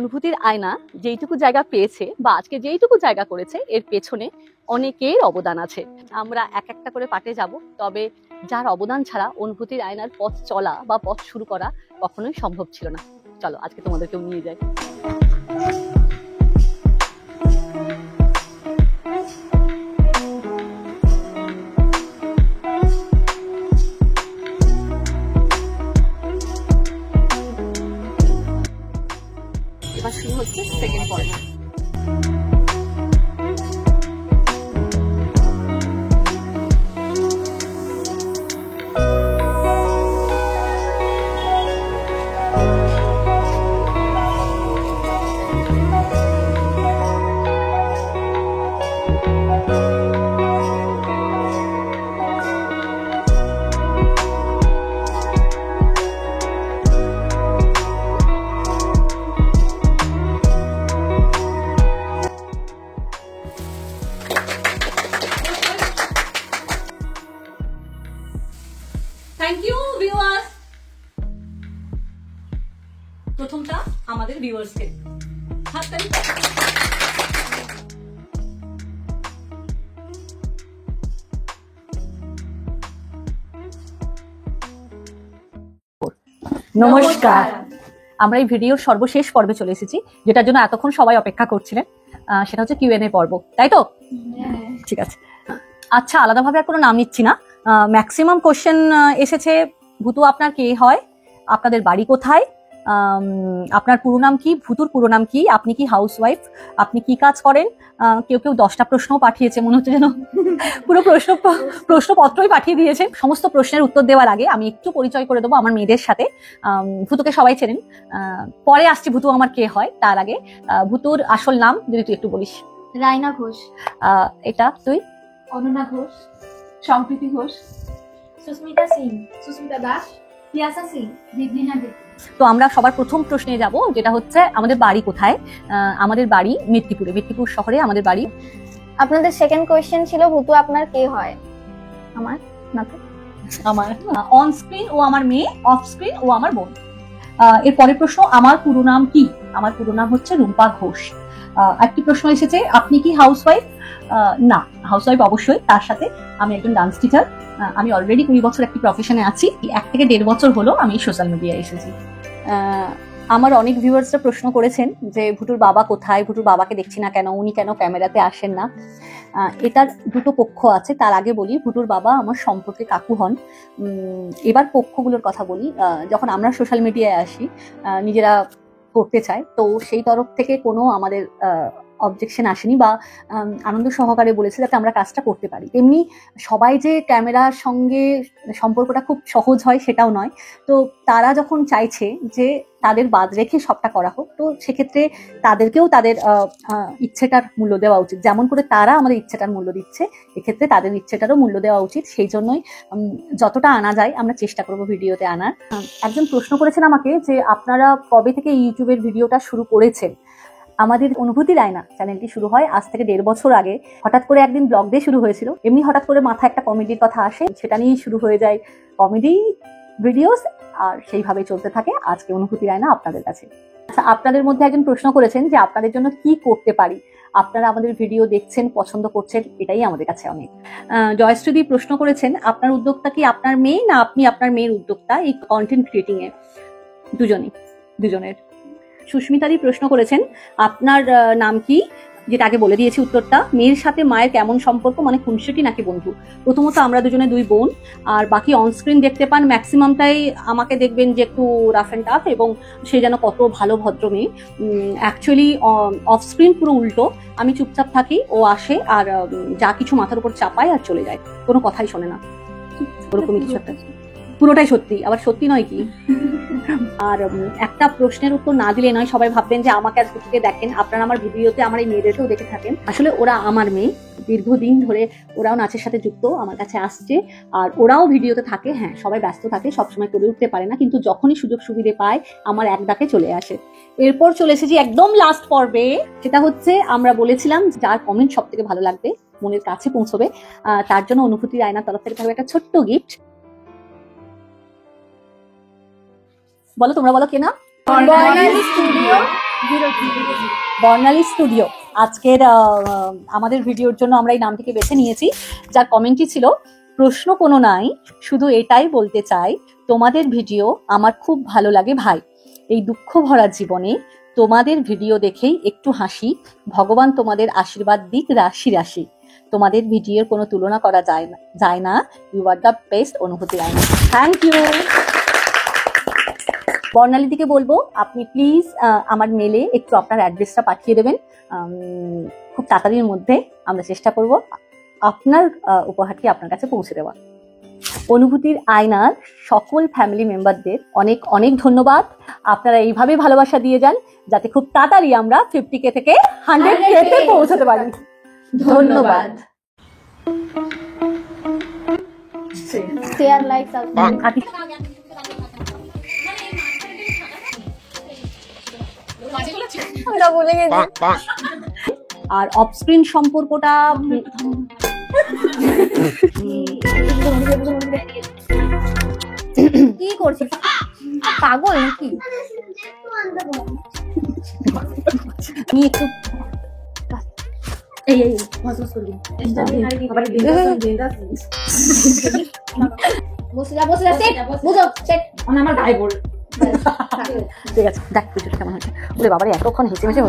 অনুভূতির আয়না যেইটুকু জায়গা পেয়েছে বা আজকে যেইটুকু জায়গা করেছে এর পেছনে অনেকের অবদান আছে। আমরা এক একটা করে পাটে যাব, তবে যার অবদান ছাড়া অনুভূতির আয়নার পথ চলা বা পথ শুরু করা কখনোই সম্ভব ছিল না। চলো আজকে তোমাদেরকেও নিয়ে যাই। এবার শুরু হচ্ছে second point. Thank you viewers. প্রথমটা আমাদের ভিউয়ার্সকে হাততালি। নমস্কার। আমরা এই ভিডিওর সর্বশেষ পর্বে চলে এসেছি, যেটার জন্য এতক্ষণ সবাই অপেক্ষা করছিলেন। সেটা হচ্ছে কিউএনএ পর্ব, তাই তো? ঠিক আছে। আচ্ছা, আলাদাভাবে আর কোনো নাম নিচ্ছি না। ম্যাক্সিমাম কোশ্চেন এসেছে, ভূতু আপনার কে হয়, আপনাদের বাড়ি কোথায়, আপনার পুরো নাম কি, ভূতুর পুরো নাম কি, আপনি কি হাউসওয়াইফ, আপনি কি কাজ করেন। কেউ কেউ 10টা প্রশ্নও পাঠিয়েছে, মনে হচ্ছে যেন পুরো প্রশ্নপত্রই পাঠিয়ে দিয়েছে। সমস্ত প্রশ্নের উত্তর দেওয়ার আগে আমি একটু পরিচয় করে দেবো আমার মেয়েদের সাথে। ভূতুকে সবাই চেনেন, পরে আসছি ভূতু আমার কে হয়। তার আগে ভূতুর আসল নাম যদি তুই একটু বলিস। রাইনা ঘোষ। এটা তুই? অনন্যা ঘোষ, সম্প্রীতি ঘোষ, সুস্মিতা সিং, সুস্মিতা দাস, পিয়াসা সিং, দিবলিনা দে। তো আমরা সবার প্রথম প্রশ্নে যাব, যেটা হচ্ছে আমাদের বাড়ি কোথায়। আমাদের বাড়ি মেদিনীপুরে, মেদিনীপুর শহরে আমাদের বাড়ি। আপনাদের সেকেন্ড কোয়েশ্চেন ছিল ভূতু আপনার কে হয়। আমার না তো, আমার অন স্ক্রিন ও আমার মেয়ে, অফ স্ক্রিন ও আমার বোন। এর পরের প্রশ্ন, আমার পুরো নাম কি। আমার পুরো নাম হচ্ছে রুম্পা ঘোষ। একটি প্রশ্ন এসেছে, আপনি কি হাউসওয়াইফ। না, হাউসওয়াইফ অবশ্যই, তার সাথে আমি একজন ডান্স টিচার। আমি অলরেডি 20 বছর একটি প্রফেশনে আছি। 1 থেকে 1.5 বছর হলো আমি সোশ্যাল মিডিয়ায় এসেছি। আমার অনেক ভিউয়ার্সরা প্রশ্ন করেছেন যে ভূতুর বাবা কোথায়, ভূতুর বাবাকে দেখছি না কেন, উনি কেন ক্যামেরাতে আসেন না। এটার দুটো পক্ষ আছে। তার আগে বলি, ভূতুর বাবা আমার সম্পর্কে কাকু হন। এবার পক্ষগুলোর কথা বলি। যখন আমরা সোশ্যাল মিডিয়ায় আসি, নিজেরা করতে চাই, তো সেই তরফ থেকে কোনো আমাদের অবজেকশন আসেনি বা আনন্দ সহকারে বলেছে যাতে আমরা কাজটা করতে পারি। এমনি সবাই যে ক্যামেরার সঙ্গে সম্পর্কটা খুব সহজ হয় সেটাও নয়। তো তারা যখন চাইছে যে তাদের বাদ রেখে সবটা করা হোক, তো সেক্ষেত্রে তাদেরকেও তাদের ইচ্ছেটার মূল্য দেওয়া উচিত। যেমন করে তারা আমাদের ইচ্ছেটার মূল্য দিচ্ছে, এক্ষেত্রে তাদের ইচ্ছেটারও মূল্য দেওয়া উচিত। সেই জন্যই যতটা আনা যায় আমরা চেষ্টা করব ভিডিওতে আনার। একজন প্রশ্ন করেছেন আমাকে যে আপনারা কবে থেকে ইউটিউবের ভিডিওটা শুরু করেছেন। আমাদের অনুভূতির আয়না চ্যানেলটি শুরু হয় আজ থেকে 1.5 বছর আগে। হঠাৎ করে একদিন ব্লগ দিয়ে শুরু হয়েছিল। এমনি হঠাৎ করে মাথায় একটা কমেডির কথা আসে, সেটা নিয়েই শুরু হয়ে যায় কমেডি ভিডিওস, আর সেইভাবে চলতে থাকে আজকে অনুভূতির আয়না আপনাদের কাছে। আচ্ছা, আপনাদের মধ্যে একজন প্রশ্ন করেছেন যে আপনাদের জন্য কি করতে পারি। আপনারা আমাদের ভিডিও দেখছেন, পছন্দ করছেন, এটাই আমাদের কাছে অনেক। জয়শ্রীদি প্রশ্ন করেছেন, আপনার উদ্যোক্তা কি আপনার মেয়ে, না আপনি আপনার মেয়ের উদ্যোক্তা এই কন্টেন্ট ক্রিয়েটিং এ? দুজনের। সুস্মিতাদি প্রশ্ন করেছেন, আপনার নাম কি, যেটা আগে বলে দিয়েছি উত্তরটা। মেয়ের সাথে মায়ের কেমন সম্পর্ক, মানে খুনসুটি নাকি বন্ধু? প্রথমত আমরা দুজনে 2 বোন, আর বাকি অনস্ক্রিন দেখতে পান ম্যাক্সিমামটাই আমাকে দেখবেন যে একটু রাফ অ্যান্ড টাফ, এবং সে যেন কত ভালো ভদ্র মেয়ে। অ্যাকচুয়ালি অফ স্ক্রিন পুরো উল্টো। আমি চুপচাপ থাকি, ও আসে আর যা কিছু মাথার উপর চাপায় আর চলে যায়, কোনো কথাই শোনে না, ওরকমই কিছু একটা। পুরোটাই সত্যি, আবার সত্যি নয় কি। আর একটা প্রশ্নের উত্তর না দিলে নয়, সবাই ভাববেন যে আমাকে আর ভূতুকে দেখেন। আপনারা আমার ভিডিওতে আমার এই মেয়েদেরকেও দেখে থাকেন। আসলে ওরা আমার মেয়ে, দীর্ঘদিন ধরে ওরাও নাচের সাথে যুক্ত, আমার কাছে আসছে, আর ওরাও ভিডিওতে থাকে। হ্যাঁ, সবাই ব্যস্ত থাকে, সবসময় করে উঠতে পারে না, কিন্তু যখনই সুযোগ সুবিধে পায় আমার এক ডাকে চলে আসে। এরপর চলে এসেছি একদম লাস্ট পর্বে, সেটা হচ্ছে আমরা বলেছিলাম যার কমেন্ট সব থেকে ভালো লাগবে, মনের কাছে পৌঁছবে, তার জন্য অনুভূতির আয়নার তরফ থেকে থাকবে একটা ছোট্ট গিফট। বলো, তোমরা বলো, কে না? স্টুডিও বর্ণালী স্টুডিও আজকের আমাদের ভিডিওর জন্য আমরা এই নামটিকে বেছে নিয়েছি, যার কমেন্টই ছিল প্রশ্ন কোনো নাই, শুধু এটাই বলতে চাই তোমাদের ভিডিও আমার খুব ভালো লাগে ভাই। এই দুঃখ ভরা জীবনে তোমাদের ভিডিও দেখেই একটু হাসি, ভগবান তোমাদের আশীর্বাদ দিক রাশি রাশি। তোমাদের ভিডিওর কোনো তুলনা করা যায় না। ইউ আর দ্য বেস্ট অনুভূতি আইনা। Thank you. বর্ণালী দিকে বলবো আপনি প্লিজ আমার মেলে একটু আপনার অ্যাড্রেসটা পাঠিয়ে দেবেন। খুব তাড়াতাড়ির মধ্যে আমরা চেষ্টা করব আপনার উপহারটি আপনার কাছে পৌঁছে দেওয়া। অনুভূতির আয়নার সকল ফ্যামিলি মেম্বারদের অনেক অনেক ধন্যবাদ। আপনারা এইভাবে ভালোবাসা দিয়ে যান যাতে খুব তাড়াতাড়ি আমরা 50K থেকে 100K তে পৌঁছাতে পারি। ধন্যবাদ। Share, like, subscribe. আমরা বলে গেছি। আর অফ স্ক্রিন সম্পর্কটা কি করছিস, পাগল নাকি? আমি একটু এই বসে যা সেট বুঝো সেট আমার গায়ে পড়ে। ঠিক আছে, দেখ কেমন হচ্ছে। ওরে বাবারে এতক্ষণ হেসে হেসে